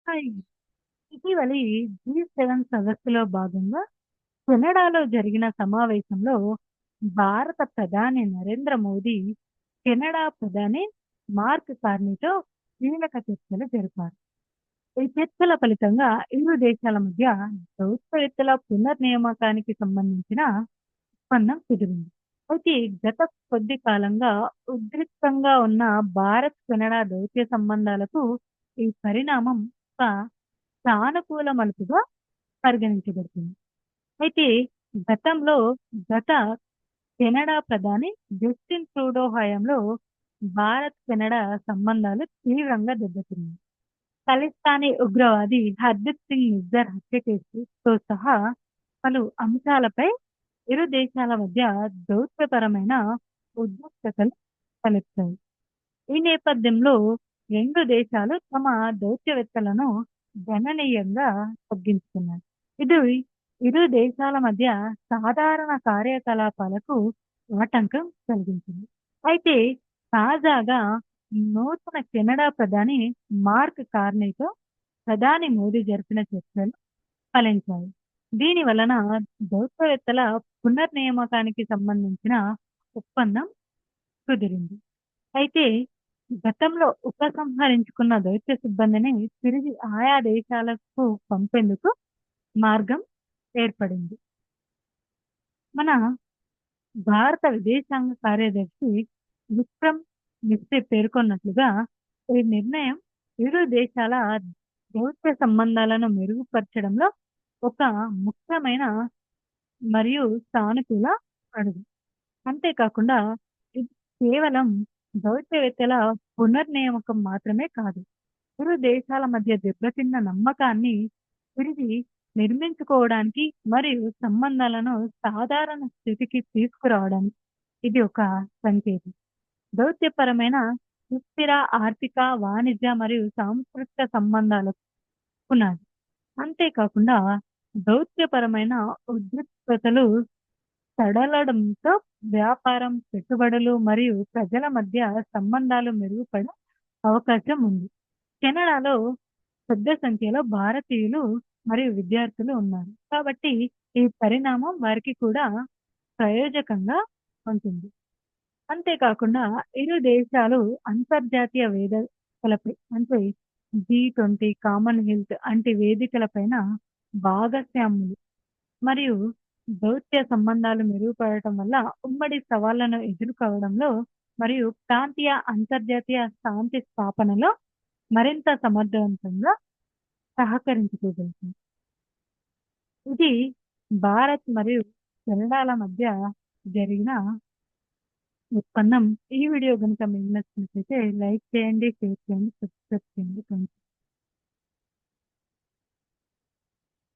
Hi. ఇటీవలి G7 సదస్సులో భాగంగా కెనడాలో జరిగిన సమావేశంలో భారత ప్రధాని నరేంద్ర మోదీ, కెనడా ప్రధాని మార్క్ కార్నీతో కీలక చర్చలు జరిపారు. ఈ చర్చల ఫలితంగా ఇరు దేశాల మధ్య దౌత్యవేత్తల పునర్నియామకానికి సంబంధించిన ఒప్పందం కుదిరింది. అయితే గత కొద్ది కాలంగా ఉద్రిక్తంగా ఉన్న భారత్ కెనడా దౌత్య సంబంధాలకు ఈ పరిణామం ఒక సానుకూల మలుపుగా పరిగణించబడుతుంది. అయితే గతంలో గత కెనడా ప్రధాని జస్టిన్ ట్రూడో హయాంలో భారత్ కెనడా సంబంధాలు తీవ్రంగా దెబ్బతిన్నాయి. ఖలిస్తానీ ఉగ్రవాది హర్దీప్ సింగ్ నిజ్జర్ హత్య కేసుతో సహా పలు అంశాలపై ఇరు దేశాల మధ్య దౌత్యపరమైన ఉద్రిక్తతలు తలెత్తాయి. ఈ నేపథ్యంలో రెండు దేశాలు తమ దౌత్యవేత్తలను గణనీయంగా తగ్గించుకున్నాయి. ఇది ఇరు దేశాల మధ్య సాధారణ కార్యకలాపాలకు ఆటంకం కలిగించింది. అయితే తాజాగా నూతన కెనడా ప్రధాని మార్క్ కార్నీతో ప్రధాని మోదీ జరిపిన చర్చలు ఫలించాయి. దీని వలన దౌత్యవేత్తల పునర్నియామకానికి సంబంధించిన ఒప్పందం కుదిరింది. అయితే గతంలో ఉపసంహరించుకున్న దౌత్య సిబ్బందిని తిరిగి ఆయా దేశాలకు పంపేందుకు మార్గం ఏర్పడింది. మన భారత విదేశాంగ కార్యదర్శి విక్రమ్ మిస్రి పేర్కొన్నట్లుగా ఈ నిర్ణయం ఇరు దేశాల దౌత్య సంబంధాలను మెరుగుపరచడంలో ఒక ముఖ్యమైన మరియు సానుకూల అడుగు. అంతేకాకుండా ఇది కేవలం దౌత్యవేత్తల పునర్నియామకం మాత్రమే కాదు. ఇరు దేశాల మధ్య దెబ్బతిన్న నమ్మకాన్ని తిరిగి నిర్మించుకోవడానికి మరియు సంబంధాలను సాధారణ స్థితికి తీసుకురావడానికి ఇది ఒక సంకేతం. దౌత్యపరమైన సుస్థిర ఆర్థిక, వాణిజ్య మరియు సాంస్కృతిక సంబంధాలకు పునాది. అంతేకాకుండా దౌత్యపరమైన ఉద్రిక్తతలు సడలడంతో వ్యాపారం, పెట్టుబడులు మరియు ప్రజల మధ్య సంబంధాలు మెరుగుపడే అవకాశం ఉంది. కెనడాలో పెద్ద సంఖ్యలో భారతీయులు మరియు విద్యార్థులు ఉన్నారు. కాబట్టి ఈ పరిణామం వారికి కూడా ప్రయోజకంగా ఉంటుంది. అంతేకాకుండా ఇరు దేశాలు అంతర్జాతీయ వేదికలపై అంటే G20, కామన్వెల్త్ వంటి వేదికలపైన భాగస్వాములు మరియు దౌత్య సంబంధాలు మెరుగుపడటం వల్ల ఉమ్మడి సవాళ్లను ఎదుర్కోవడంలో మరియు ప్రాంతీయ, అంతర్జాతీయ శాంతి స్థాపనలో మరింత సమర్థవంతంగా సహకరించుకోగలుగుతుంది. ఇది భారత్ మరియు కెనడాల మధ్య జరిగిన ఒప్పందం. ఈ వీడియో గనుక మీకు నచ్చినట్లయితే లైక్ చేయండి, షేర్ చేయండి, సబ్స్క్రైబ్ చేయండి. థాంక్యూ.